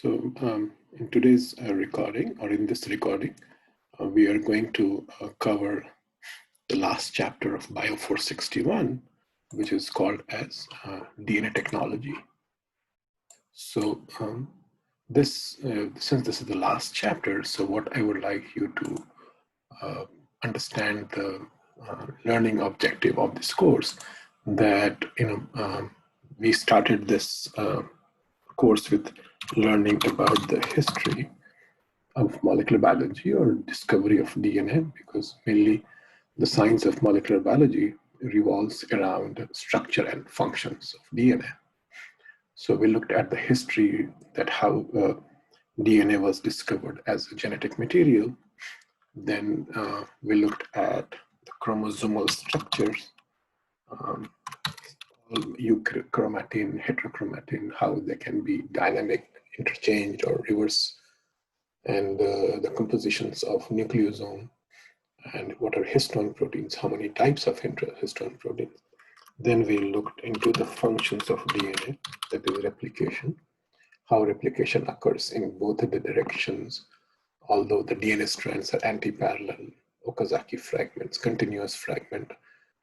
So in today's recording, or in this recording, we are going to cover the last chapter of BIO461, which is called as DNA Technology. So since this is the last chapter, so what I would like you to understand the learning objective of this course, that we started this course with learning about the history of molecular biology or discovery of DNA, because mainly the science of molecular biology revolves around structure and functions of DNA. So we looked at the history, that how DNA was discovered as a genetic material. Then we looked at the chromosomal structures, euchromatin, heterochromatin, how they can be dynamic, interchanged, or reverse, and the compositions of nucleosome, and what are histone proteins, how many types of histone proteins. Then we looked into the functions of DNA, that is replication, how replication occurs in both of the directions, although the DNA strands are anti-parallel, Okazaki fragments, continuous fragment,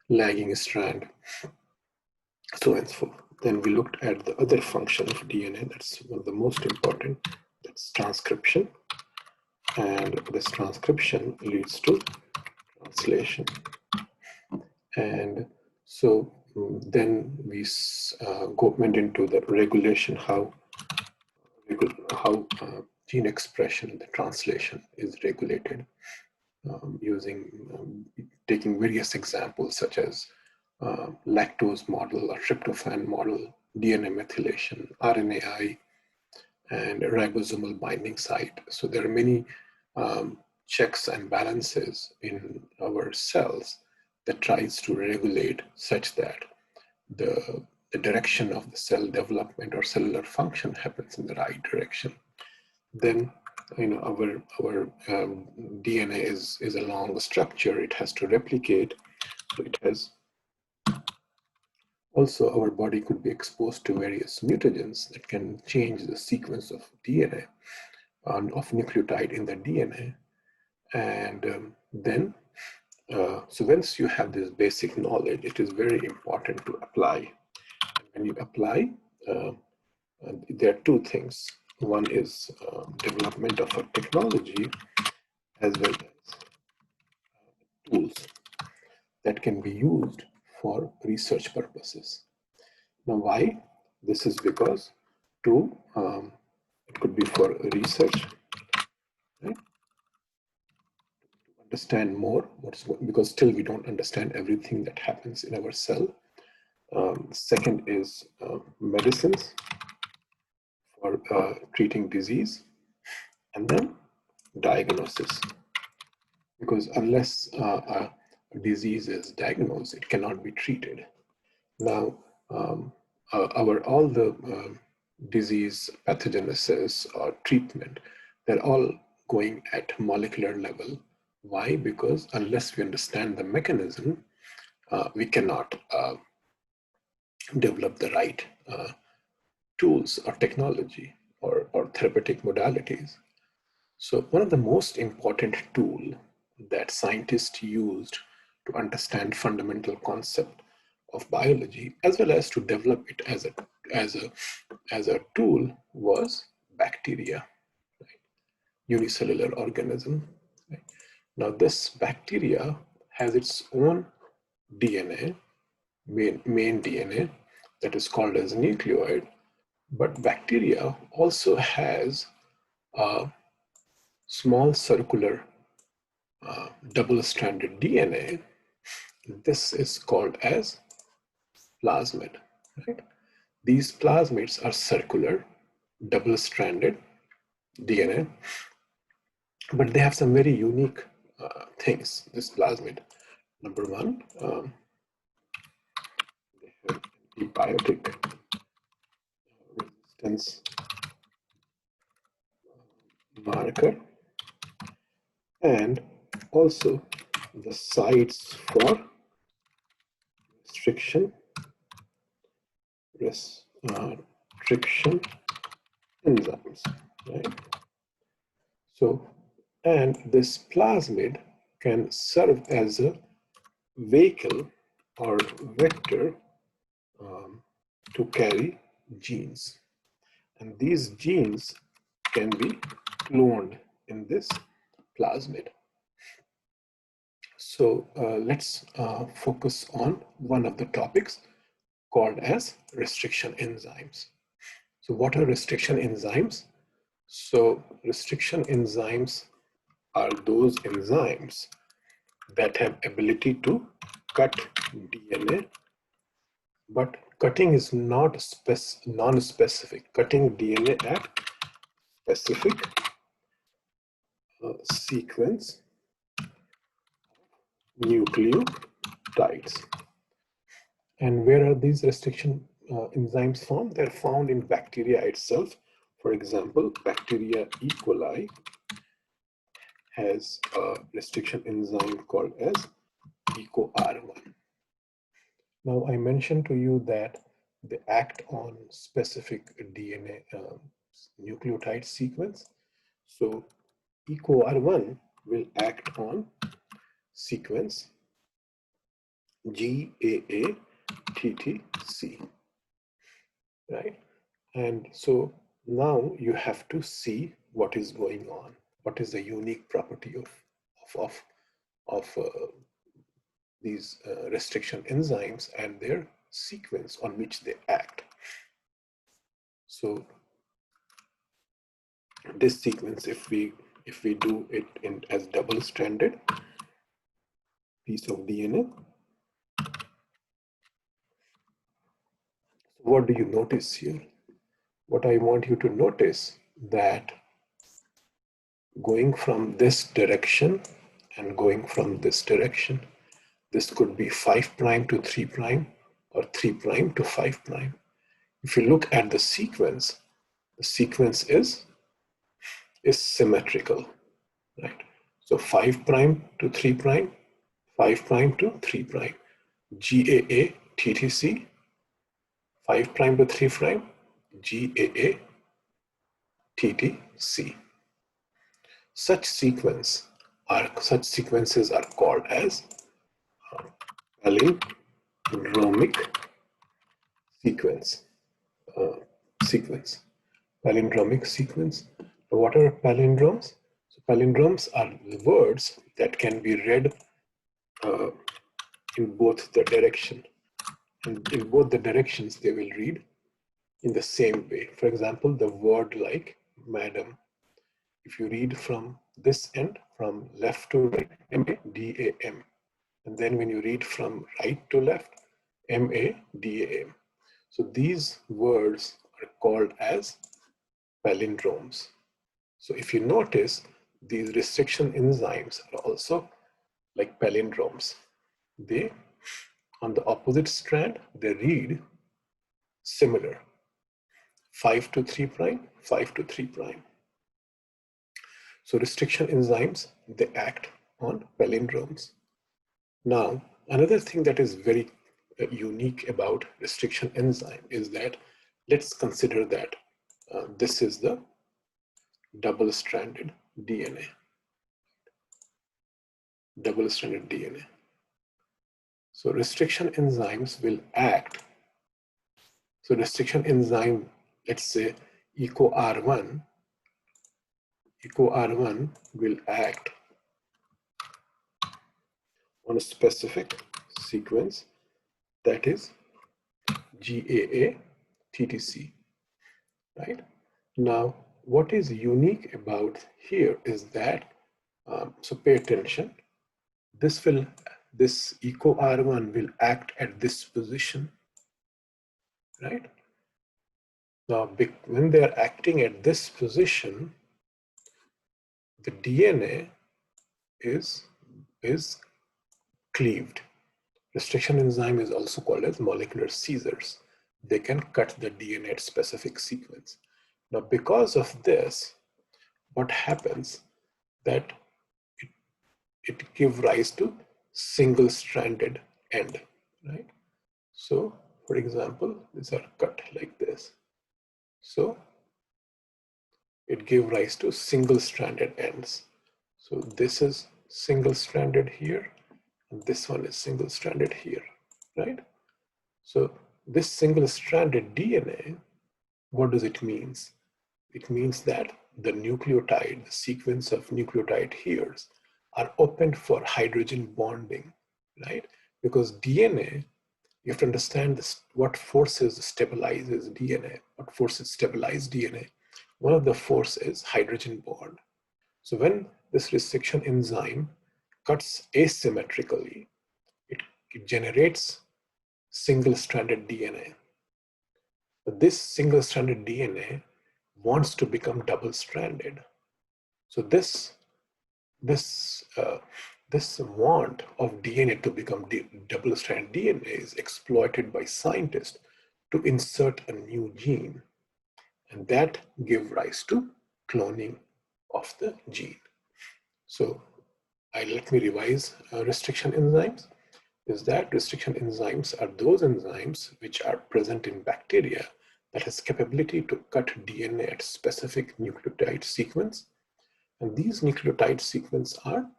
lagging strand, so and so forth. Then we looked at the other function of DNA, that's one of the most important, that's transcription. And this transcription leads to translation. And so then we went into the regulation, how gene expression, the translation is regulated, taking various examples such as lactose model or tryptophan model, DNA methylation, RNAi, and ribosomal binding site. So there are many checks and balances in our cells that tries to regulate such that the direction of the cell development or cellular function happens in the right direction. Then our DNA is a long structure. It has to replicate. So it has also, our body could be exposed to various mutagens that can change the sequence of DNA, of nucleotide in the DNA. And then, so once you have this basic knowledge, it is very important to apply. When you apply, there are two things. One is development of a technology, as well as tools that can be used for research purposes. Now, why? This is because it could be for research, right? Understand more, because still we don't understand everything that happens in our cell. Second is medicines for treating disease, and then diagnosis, because unless a disease is diagnosed, it cannot be treated. Now, all the disease pathogenesis or treatment, they're all going at molecular level. Why? Because unless we understand the mechanism, we cannot develop the right tools or technology or therapeutic modalities. So one of the most important tools that scientists used to understand fundamental concept of biology, as well as to develop it as a tool, was bacteria, right? Unicellular organism. Right? Now this bacteria has its own DNA, main DNA, that is called as nucleoid, but bacteria also has a small circular double-stranded DNA. This is called as plasmid, right? These plasmids are circular, double-stranded DNA, but they have some very unique things, this plasmid. Number one, they have antibiotic resistance marker, and also the sites for restriction enzymes. right? So, and this plasmid can serve as a vehicle or vector to carry genes. And these genes can be cloned in this plasmid. So let's focus on one of the topics called as restriction enzymes. So what are restriction enzymes? So restriction enzymes are those enzymes that have ability to cut DNA, but cutting is not non-specific. Cutting DNA at specific sequence nucleotides. And where are these restriction enzymes found? They're found in bacteria itself. For example, bacteria E. coli has a restriction enzyme called as EcoR1. Now, I mentioned to you that they act on specific DNA nucleotide sequence. So EcoR1 will act on sequence GAATTC, right? And so now you have to see what is going on. What is the unique property of these restriction enzymes and their sequence on which they act. So this sequence, if we do it in as double-stranded piece of DNA, what do you notice here? What I want you to notice that going from this direction and going from this direction, this could be 5' to 3' or 3' to 5'. If you look at the sequence is symmetrical, right? So 5' to 3', 5' to 3', GAA TTC, 5' to 3', GAA TTC. Such sequences are called as palindromic sequence. Palindromic sequence. What are palindromes? So palindromes are words that can be read in both the direction. And in both the directions, they will read in the same way. For example, the word like madam, if you read from this end, from left to right, M-A-D-A-M. And then when you read from right to left, M-A-D-A-M. So these words are called as palindromes. So if you notice, these restriction enzymes are also like palindromes. They, on the opposite strand, they read similar. 5 to 3', 5 to 3'. So restriction enzymes, they act on palindromes. Now, another thing that is very unique about restriction enzyme is that, let's consider that this is the double-stranded DNA. Double-stranded DNA. So restriction enzymes will act. So restriction enzyme, let's say EcoR1 will act on a specific sequence that is GAA-TTC, right? Now, what is unique about here is that, so pay attention, this EcoR1 will act at this position, right? Now, when they are acting at this position, the DNA is cleaved. Restriction enzyme is also called as molecular scissors. They can cut the DNA at specific sequence. Now, because of this, what happens that it gives rise to single-stranded end, right? So, for example, these are cut like this. So, it gave rise to single-stranded ends. So this is single-stranded here, and this one is single-stranded here, right? So this single-stranded DNA, what does it mean? It means that the nucleotide, the sequence of nucleotide here are open for hydrogen bonding, right? Because DNA, you have to understand this, what forces stabilizes DNA, what forces stabilize DNA. One of the forces is hydrogen bond. So when this restriction enzyme cuts asymmetrically, it generates single-stranded DNA. But this single-stranded DNA wants to become double-stranded. So this want of DNA to become double-stranded DNA is exploited by scientists to insert a new gene, and that give rise to cloning of the gene. So let me revise restriction enzymes. Is that restriction enzymes are those enzymes which are present in bacteria that has capability to cut DNA at specific nucleotide sequence. And these nucleotide sequences are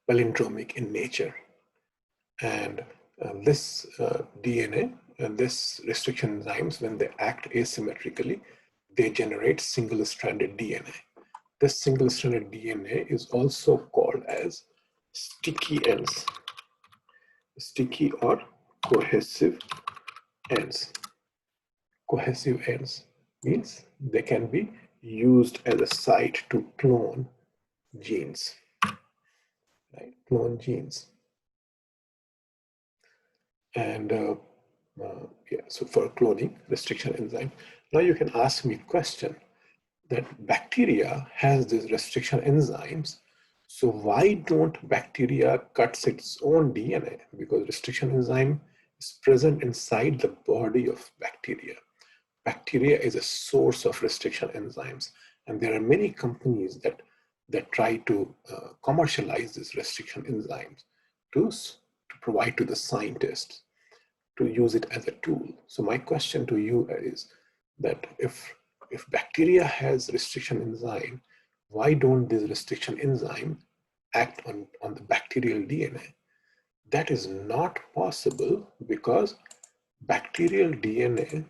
palindromic in nature. And this DNA and this restriction enzymes, when they act asymmetrically, they generate single-stranded DNA. This single-stranded DNA is also called as sticky ends. Sticky or cohesive ends. Cohesive ends means they can be used as a site to clone genes, right? Clone genes. And yeah, so for cloning restriction enzyme. Now you can ask me a question that bacteria has these restriction enzymes. So why don't bacteria cuts its own DNA? Because restriction enzyme is present inside the body of bacteria. Bacteria is a source of restriction enzymes, and there are many companies that try to commercialize these restriction enzymes to provide to the scientists to use it as a tool. So my question to you is that if bacteria has restriction enzyme, why don't these restriction enzyme act on the bacterial DNA? That is not possible because bacterial DNA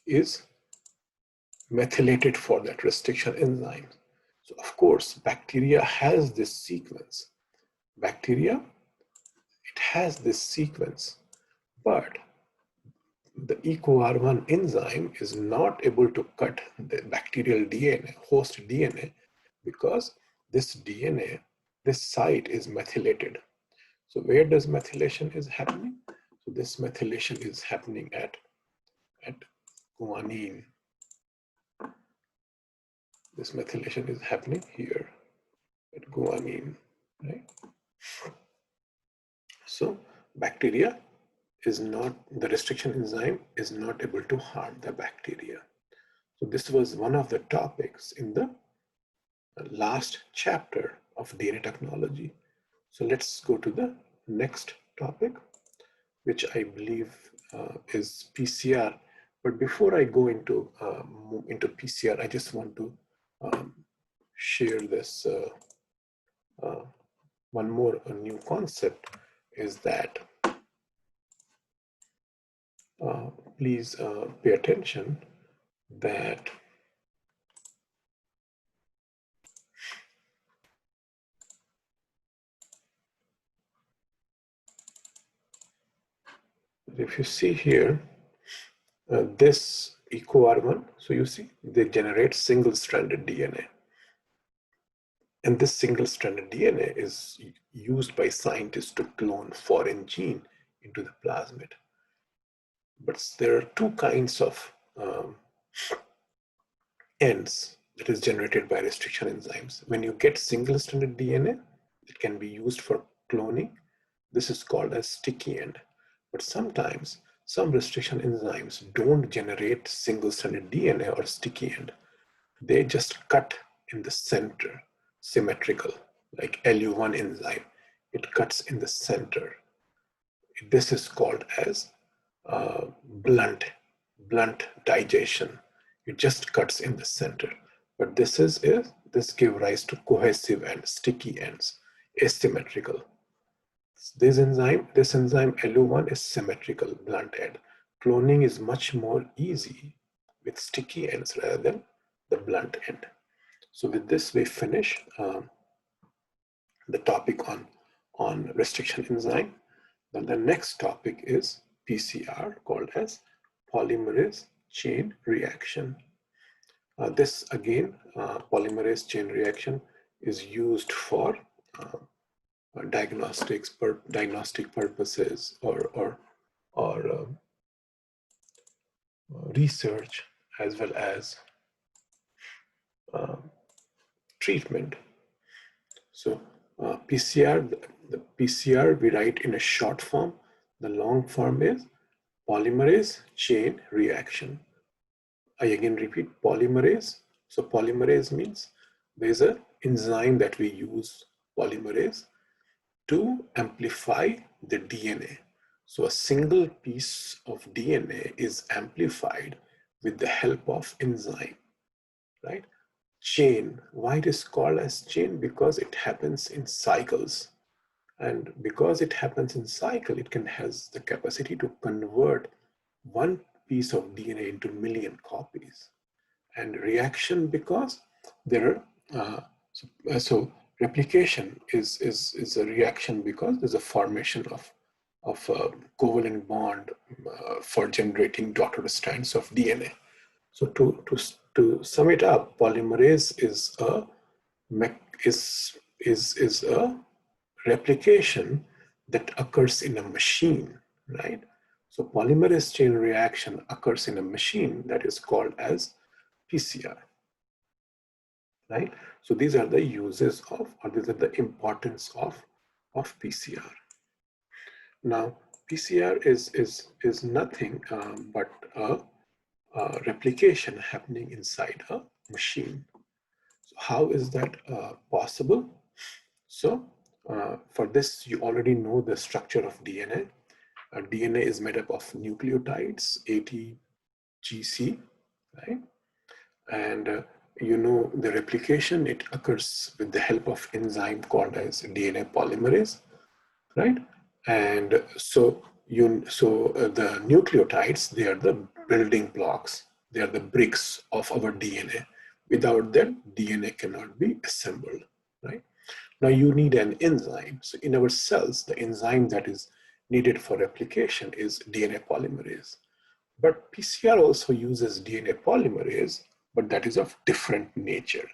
is methylated for that restriction enzyme. So of course, bacteria has this sequence. Bacteria, it has this sequence, but the EcoR1 enzyme is not able to cut the bacterial DNA, host DNA, because this DNA, this site is methylated. So where does methylation is happening? So this methylation is happening at guanine. This methylation is happening here at guanine, right? So bacteria is not, the restriction enzyme is not able to harm the bacteria. So this was one of the topics in the last chapter of DNA technology. So let's go to the next topic, which I believe is PCR. But before I go into PCR, I just want to share this one more new concept is that please pay attention that if you see here, this EcoR1, so you see, they generate single-stranded DNA. And this single-stranded DNA is used by scientists to clone foreign gene into the plasmid. But there are two kinds of ends that is generated by restriction enzymes. When you get single-stranded DNA, it can be used for cloning. This is called as sticky end. But sometimes some restriction enzymes don't generate single-stranded DNA or sticky end. They just cut in the center, symmetrical, like LU1 enzyme. It cuts in the center. This is called as blunt digestion. It just cuts in the center. But this give rise to cohesive and sticky ends, asymmetrical. This enzyme LO1 is symmetrical, blunt end. Cloning is much more easy with sticky ends rather than the blunt end. So with this, we finish the topic on restriction enzyme. Then the next topic is PCR, called as polymerase chain reaction. This again, polymerase chain reaction is used for diagnostic purposes or research, as well as treatment. So PCR, the PCR we write in a short form. The long form is polymerase chain reaction. I again repeat, polymerase. So polymerase means there's an enzyme that we use, polymerase, to amplify the DNA. So a single piece of DNA is amplified with the help of enzyme, right? Chain, why it is called as chain? Because it happens in cycles. And because it happens in cycle, it has the capacity to convert one piece of DNA into million copies. And reaction, because there are, so replication is a reaction because there's a formation of a covalent bond for generating dotted strands of DNA. So to sum it up, polymerase is a replication that occurs in a machine, right? So polymerase chain reaction occurs in a machine that is called as PCR, right? So these are the uses of, or these are the importance of PCR. Now, PCR is nothing but a replication happening inside a machine. So how is that possible? So for this, you already know the structure of DNA. DNA is made up of nucleotides, ATGC, right? And you know the replication, it occurs with the help of enzyme called as DNA polymerase, right? And so the nucleotides, they are the building blocks, they are the bricks of our DNA. Without them, DNA cannot be assembled, right? Now you need an enzyme. So in our cells, the enzyme that is needed for replication is DNA polymerase. But PCR also uses DNA polymerase, but that is of different nature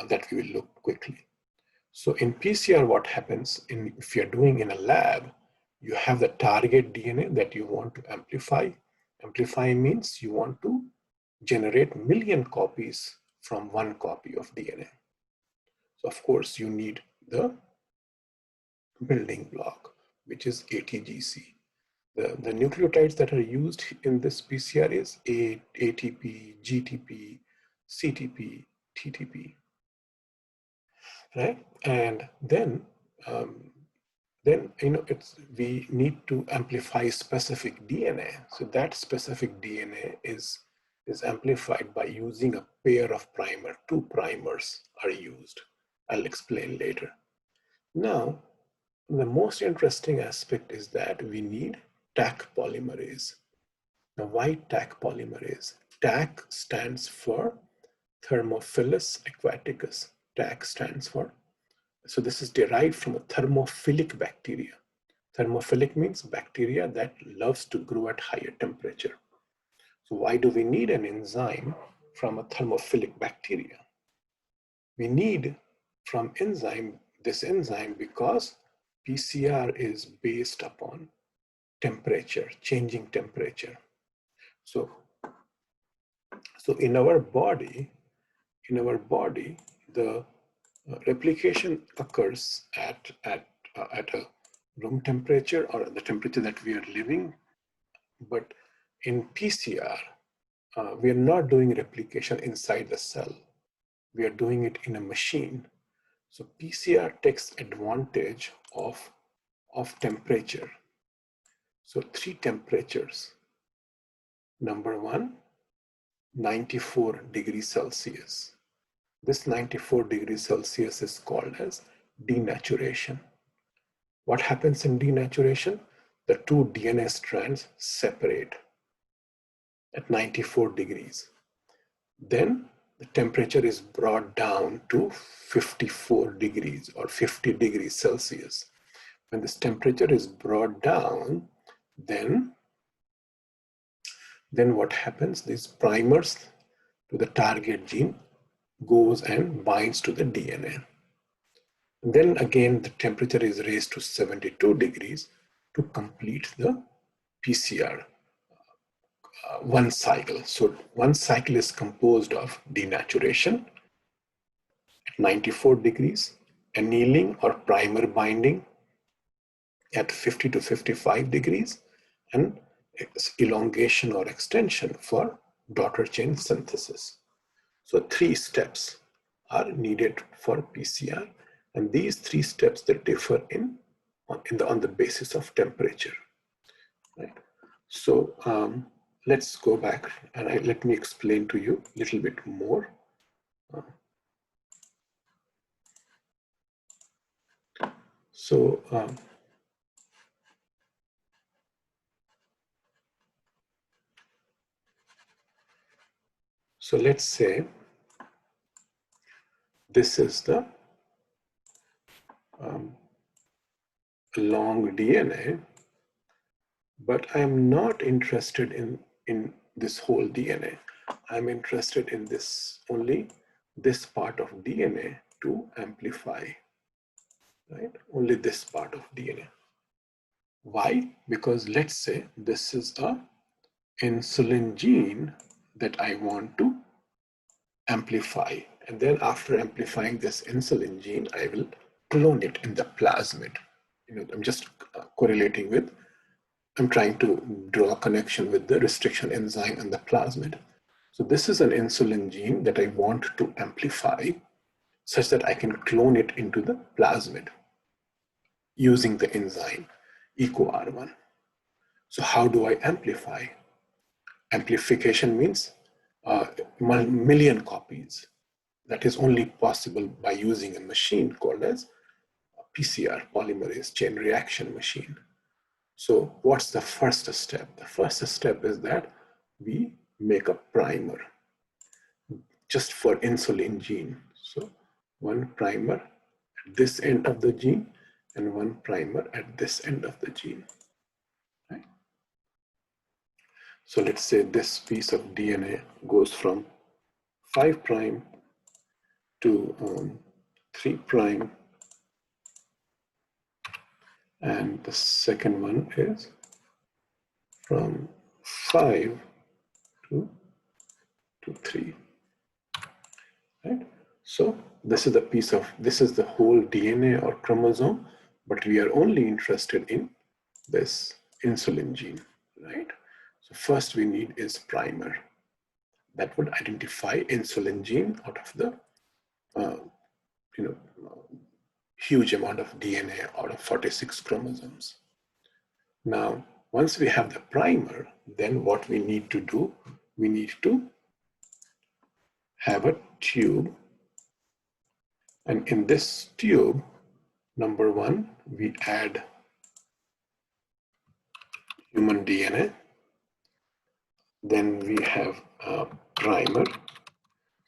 that we will look quickly. So in PCR, what happens if you're doing in a lab, you have the target DNA that you want to amplify. Amplify means you want to generate million copies from one copy of DNA. So of course you need the building block, which is ATGC. The nucleotides that are used in this PCR is ATP, GTP, CTP, TTP, right? And then we need to amplify specific DNA. So that specific DNA is amplified by using a pair of primer. Two primers are used. I'll explain later. Now, the most interesting aspect is that we need Taq polymerase. Now, why Taq polymerase? Taq stands for Thermophilus aquaticus. Taq stands for, so this is derived from a thermophilic bacteria. Thermophilic means bacteria that loves to grow at higher temperature. So why do we need an enzyme from a thermophilic bacteria? We need from this enzyme because PCR is based upon temperature, changing temperature. So in our body, the replication occurs at a room temperature or the temperature that we are living. But in PCR, we are not doing replication inside the cell. We are doing it in a machine. So PCR takes advantage of temperature. So three temperatures. Number one, 94 degrees Celsius. This 94 degrees Celsius is called as denaturation. What happens in denaturation? The two DNA strands separate at 94 degrees. Then the temperature is brought down to 54 degrees or 50 degrees Celsius. When this temperature is brought down, then what happens? These primers to the target gene goes and binds to the DNA. And then again, the temperature is raised to 72 degrees to complete the PCR. One cycle. So one cycle is composed of denaturation at 94 degrees, annealing or primer binding at 50 to 55 degrees, and elongation or extension for daughter chain synthesis. So 3 steps are needed for PCR, and these 3 steps that differ on the basis of temperature. Right? So let's go back and let me explain to you a little bit more. So let's say this is the long DNA, but I'm not interested in this whole DNA. I'm interested in only this part of DNA to amplify, right? Only this part of DNA. Why? Because let's say this is a insulin gene that I want to amplify. And then after amplifying this insulin gene, I will clone it in the plasmid. I'm just correlating with, I'm trying to draw a connection with the restriction enzyme and the plasmid. So this is an insulin gene that I want to amplify such that I can clone it into the plasmid using the enzyme EcoR1. So how do I amplify? Amplification means 1,000,000 copies. That is only possible by using a machine called as PCR, polymerase chain reaction machine. So what's the first step? The first step is that we make a primer just for insulin gene. So one primer at this end of the gene and one primer at this end of the gene. Right? So let's say this piece of DNA goes from 5' to 3', and the second one is from 5 to 3. Right? So this is the whole DNA or chromosome, but we are only interested in this insulin gene, right? So first we need is primer that would identify insulin gene out of the huge amount of DNA out of 46 chromosomes. Now, once we have the primer, then what we need to do, we need to have a tube. And in this tube, number one, we add human DNA. Then we have a primer.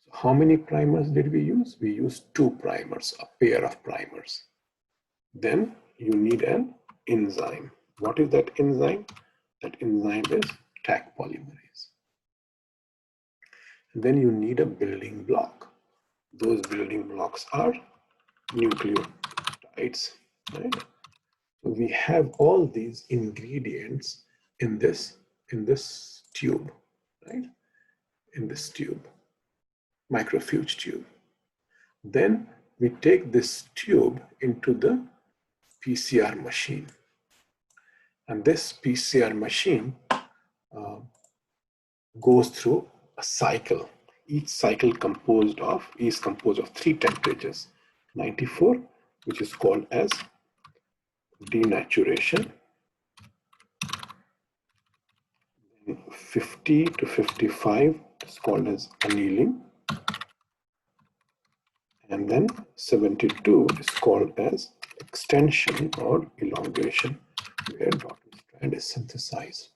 So how many primers did we use? We used 2 primers, a pair of primers. Then you need an enzyme. What is that enzyme? That enzyme is Taq polymerase. And then you need a building block. Those building blocks are nucleotides, right? So we have all these ingredients in this tube, right? In this tube, microfuge tube. Then we take this tube into the PCR machine. And this PCR machine goes through a cycle. Each cycle is composed of 3 temperatures. 94, which is called as denaturation. 50 to 55, is called as annealing, and then 72 is called as extension or elongation, where bottom strand is synthesized.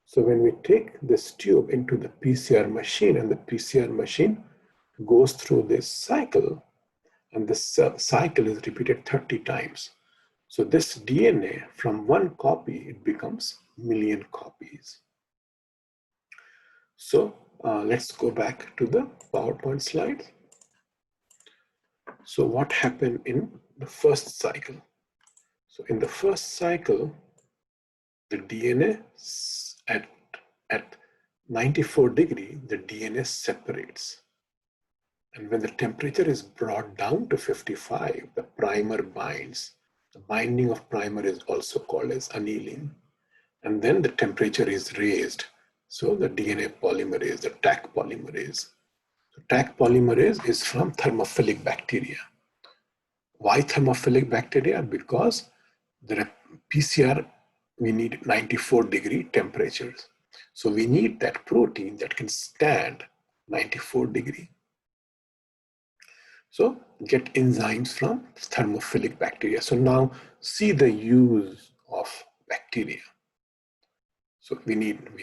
So when we take this tube into the PCR machine, and the PCR machine goes through this cycle, and this cycle is repeated 30 times. So this DNA, from one copy, it becomes million copies. So let's go back to the PowerPoint slide. So what happened in the first cycle? So in the first cycle, the DNA at 94 degree, the DNA separates. And when the temperature is brought down to 55, the primer binds. The binding of primer is also called as annealing. And then the temperature is raised. So the DNA polymerase, the Taq polymerase. So Taq polymerase is from thermophilic bacteria. Why thermophilic bacteria? Because the PCR, we need 94 degree temperatures. So we need that protein that can stand 94 degree. So get enzymes from thermophilic bacteria. So now see the use of bacteria. So we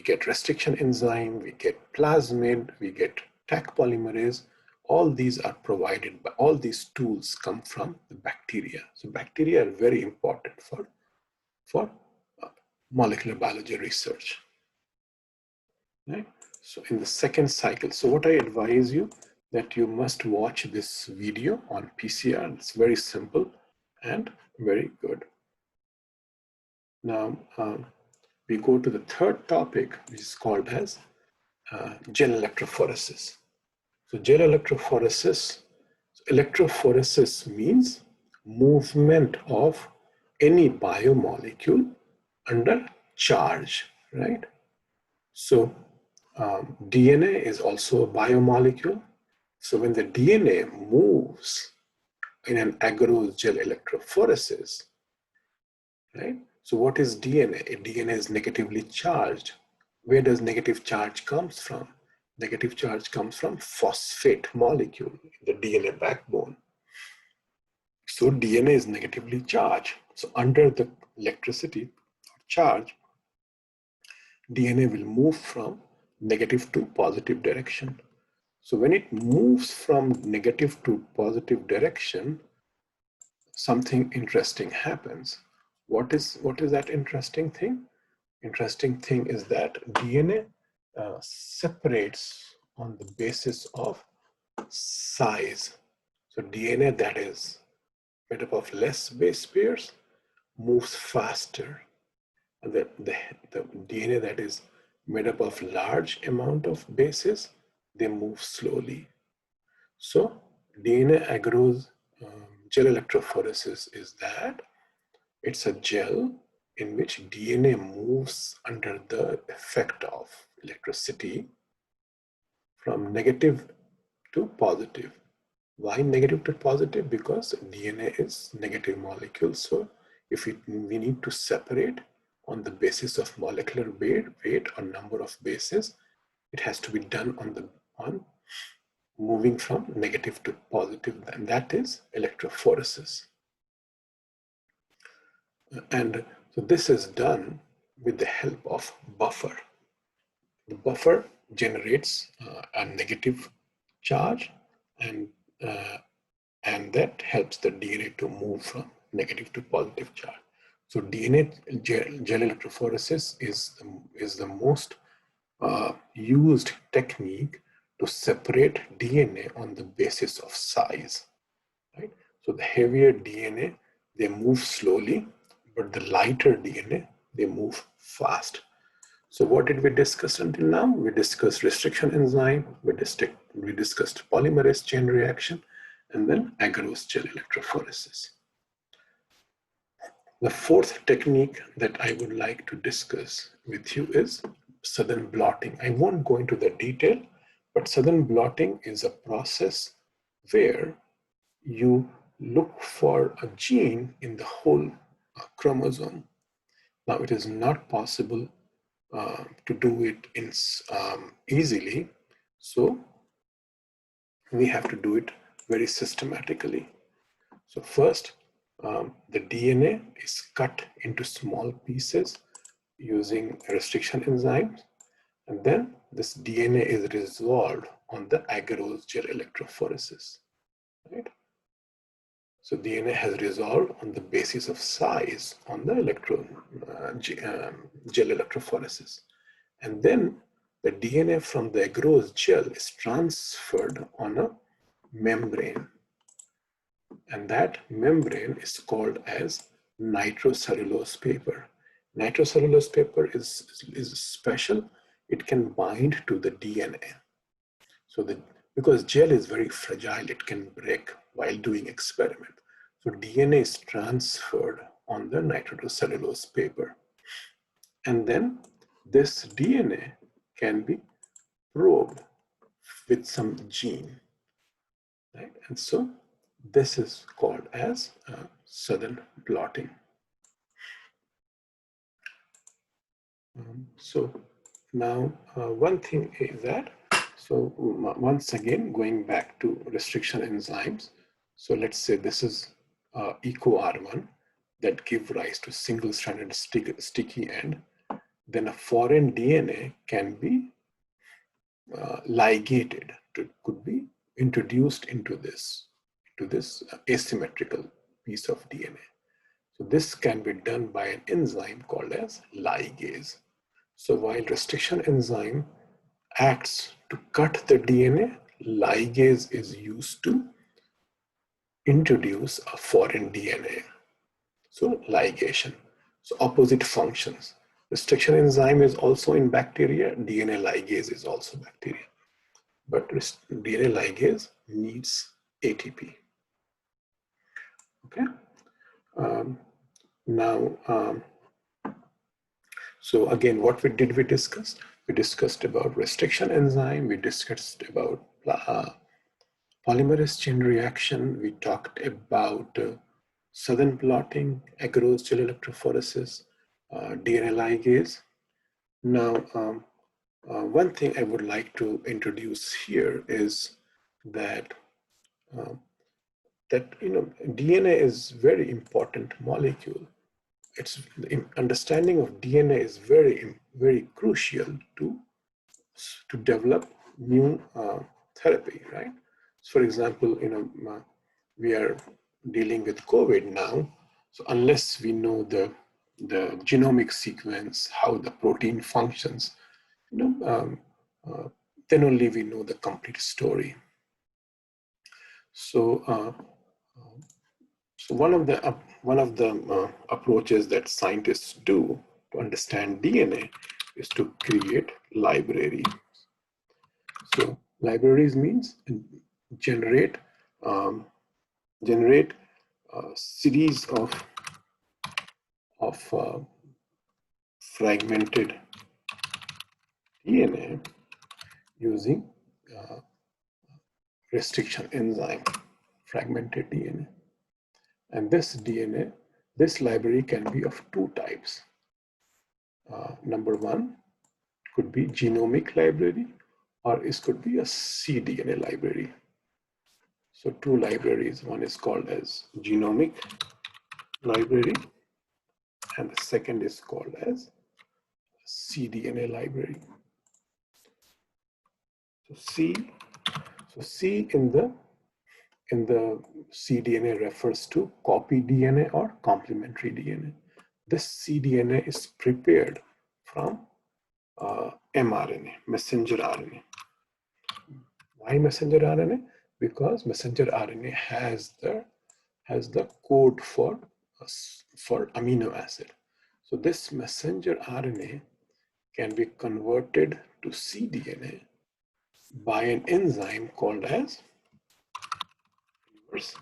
get restriction enzyme, we get plasmid, we get Taq polymerase. All these are provided by, all these tools come from the bacteria. So bacteria are very important for molecular biology research. Right? So in the second cycle, so what I advise you that you must watch this video on PCR. It's very simple and very good. Now we go to the third topic, which is called as gel electrophoresis. So gel electrophoresis means movement of any biomolecule under charge, right? So DNA is also a biomolecule. So when the DNA moves in an agarose gel electrophoresis, right? So what is DNA? DNA is negatively charged. Where does negative charge comes from? Negative charge comes from phosphate molecule in the DNA backbone. So DNA is negatively charged. So under the electricity charge, DNA will move from negative to positive direction. So when it moves from negative to positive direction, something interesting happens. What is that interesting thing? Interesting thing is that DNA separates on the basis of size. So DNA that is made up of less base pairs moves faster. And the DNA that is made up of large amount of bases, they move slowly. So DNA agarose gel electrophoresis is that it's a gel in which DNA moves under the effect of electricity from negative to positive. Why negative to positive? Because DNA is negative molecule. So if we need to separate on the basis of molecular weight or number of bases, it has to be done on moving from negative to positive, and that is electrophoresis. And so this is done with the help of buffer. The buffer generates a negative charge, and that helps the DNA to move from negative to positive charge. So DNA gel electrophoresis is the most used technique to separate DNA on the basis of size, right? So the heavier DNA, they move slowly, but the lighter DNA, they move fast. So what did we discuss until now? We discussed restriction enzyme, we discussed polymerase chain reaction, and then agarose gel electrophoresis. The fourth technique that I would like to discuss with you is Southern blotting. I won't go into the detail, but Southern blotting is a process where you look for a gene in the whole chromosome. Now, it is not possible to do it easily, So we have to do it very systematically. So first, the DNA is cut into small pieces using restriction enzymes, and then this DNA is resolved on the agarose gel electrophoresis, right? So DNA has resolved on the basis of size on the gel electrophoresis. And then the DNA from the agarose gel is transferred on a membrane. And that membrane is called as nitrocellulose paper. Nitrocellulose paper is special. It can bind to the DNA. So because gel is very fragile, it can break while doing experiment. So DNA is transferred on the nitrocellulose paper. And then this DNA can be probed with some gene, right? And so this is called as southern blotting. So now one thing is that, so once again, going back to restriction enzymes. So let's say this is EcoR1 that give rise to single-stranded sticky end. Then a foreign DNA can be ligated, could be introduced into this asymmetrical piece of DNA. So this can be done by an enzyme called as ligase. So while restriction enzyme acts to cut the DNA, ligase is used to introduce a foreign DNA. So ligation. So opposite functions. Restriction enzyme is also in bacteria. DNA ligase is also bacteria. But DNA ligase needs ATP. Okay. Now, so again, what we discuss? We discussed about restriction enzyme. We discussed about polymerase chain reaction. We talked about southern blotting, agarose gel electrophoresis, DNA ligase. Now, one thing I would like to introduce here is that DNA is very important molecule. It's the understanding of DNA is very crucial to develop new therapy, right? So for example, we are dealing with COVID now. So unless we know the genomic sequence, how the protein functions, then only we know the complete story. So, so one of the approaches that scientists do to understand DNA is to create libraries. So libraries means generate a series of fragmented DNA using restriction enzyme, fragmented DNA. And this library can be of two types. Number one could be genomic library, or it could be a cDNA library. So two libraries, one is called as genomic library, and the second is called as cDNA library. So C in the cDNA refers to copy DNA or complementary DNA. This cDNA is prepared from mRNA, messenger RNA. Why messenger RNA? Because messenger RNA has the code for amino acid. So this messenger RNA can be converted to cDNA by an enzyme called as reverse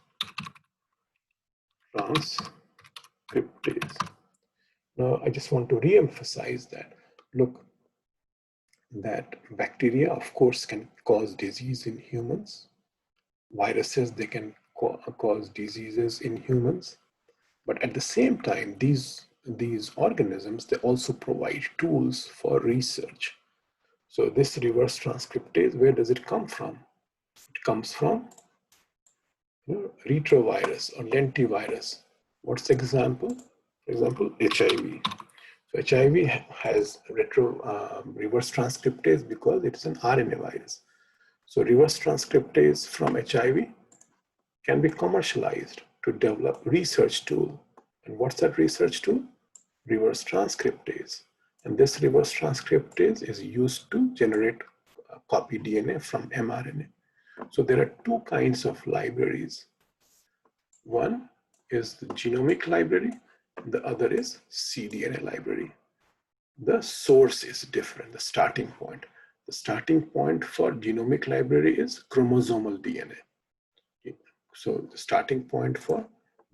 transcriptase. Now, I just want to re-emphasize that, look, that bacteria, of course, can cause disease in humans. Viruses, they can cause diseases in humans. But at the same time, these organisms, they also provide tools for research. So this reverse transcriptase, where does it come from? It comes from retrovirus or lentivirus. What's the example? For example, HIV. So HIV has reverse transcriptase because it's an RNA virus. So reverse transcriptase from HIV can be commercialized to develop research tool. And what's that research tool? Reverse transcriptase. And this reverse transcriptase is used to generate copy DNA from mRNA. So there are two kinds of libraries. One is the genomic library, the other is cDNA library. The source is different, the starting point. The starting point for genomic library is chromosomal DNA. So the starting point for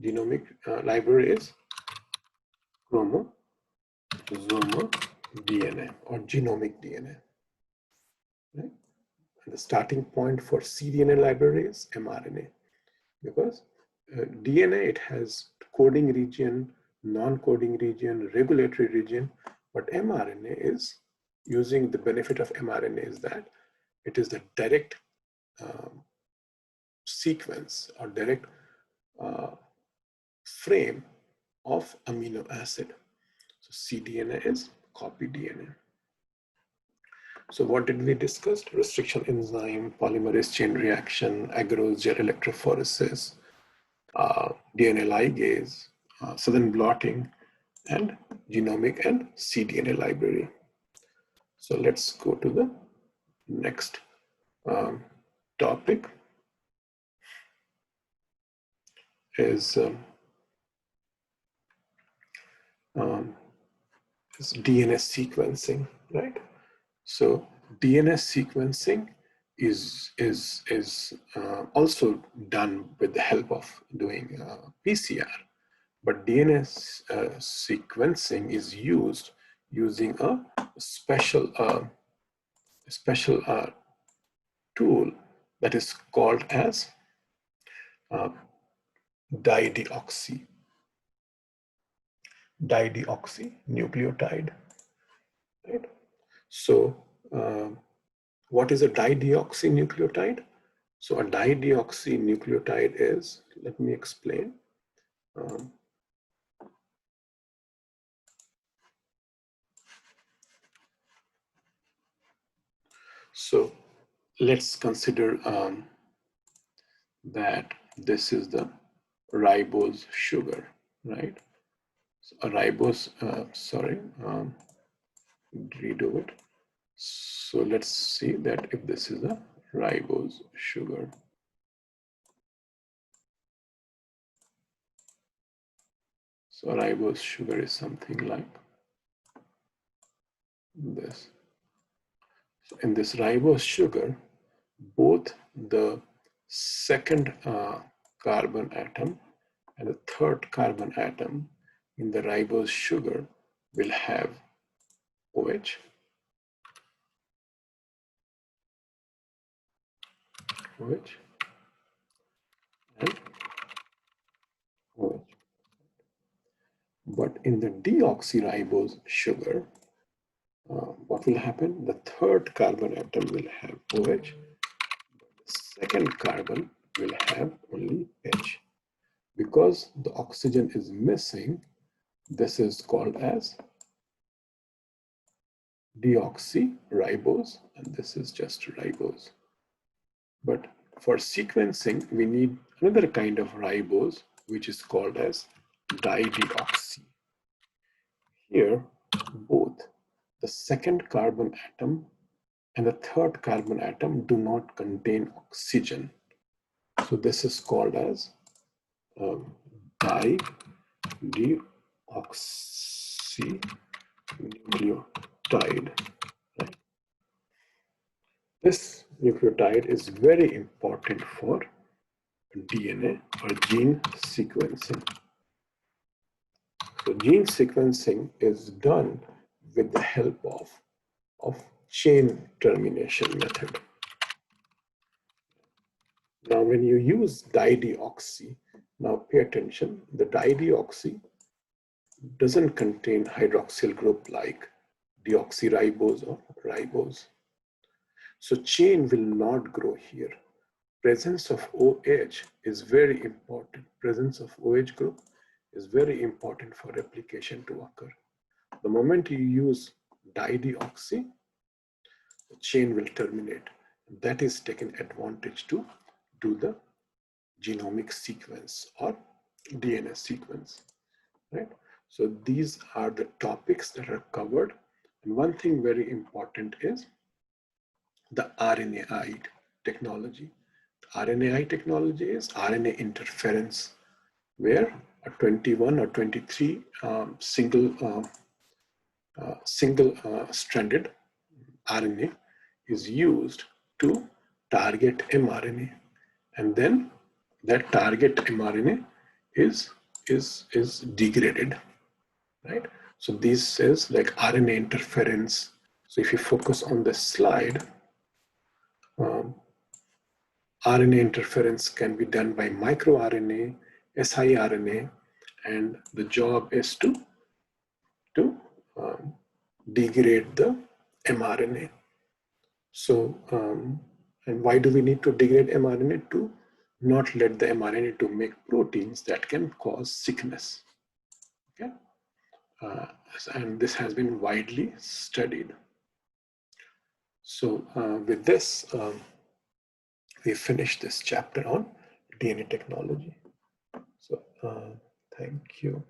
genomic library is chromosomal DNA or genomic DNA. Right? And the starting point for cDNA library is mRNA, because DNA, it has coding region, non-coding region, regulatory region, but mRNA is, using the benefit of mRNA is that it is the direct sequence or direct frame of amino acid. So cDNA is copy DNA. So what did we discuss? Restriction enzyme, polymerase chain reaction, agarose gel electrophoresis, DNA ligase, southern blotting, and genomic and cDNA library. So let's go to the next topic is DNA sequencing, right? So DNA sequencing is also done with the help of doing PCR, but DNA sequencing is used using a special tool that is called as dideoxynucleotide, right? So what is a dideoxynucleotide? So a dideoxynucleotide is, let me explain. So let's consider that this is the ribose sugar, right? So a ribose, redo it. So let's see that if this is a ribose sugar. So ribose sugar is something like this. So in this ribose sugar, both the second carbon atom and the third carbon atom in the ribose sugar will have OH, OH, and OH. But in the deoxyribose sugar, what will happen? The third carbon atom will have OH, the second carbon will have only H. Because the oxygen is missing, this is called as deoxyribose, and this is just ribose. But for sequencing, we need another kind of ribose, which is called as dideoxy. Here, both the second carbon atom and the third carbon atom do not contain oxygen. So this is called as dideoxynucleotide. Right? This nucleotide is very important for DNA or gene sequencing. So gene sequencing is done with the help of chain termination method. Now, when you use dideoxy, now pay attention, the dideoxy doesn't contain hydroxyl group like deoxyribose or ribose. So chain will not grow here. Presence of OH is very important. Presence of OH group is very important for replication to occur. The moment you use dideoxy, the chain will terminate. That is taken advantage to do the genomic sequence or DNA sequence, right? So these are the topics that are covered. And one thing very important is the RNAi technology. RNAi technology is RNA interference, where a 21 or 23 single-stranded RNA is used to target mRNA, and then that target mRNA is degraded, right? So this is like RNA interference. So if you focus on the slide, RNA interference can be done by microRNA, siRNA, and the job is to degrade the mRNA. So, and why do we need to degrade mRNA? To not let the mRNA to make proteins that can cause sickness. Okay, and this has been widely studied. So, with this, we finished this chapter on DNA technology. So, thank you.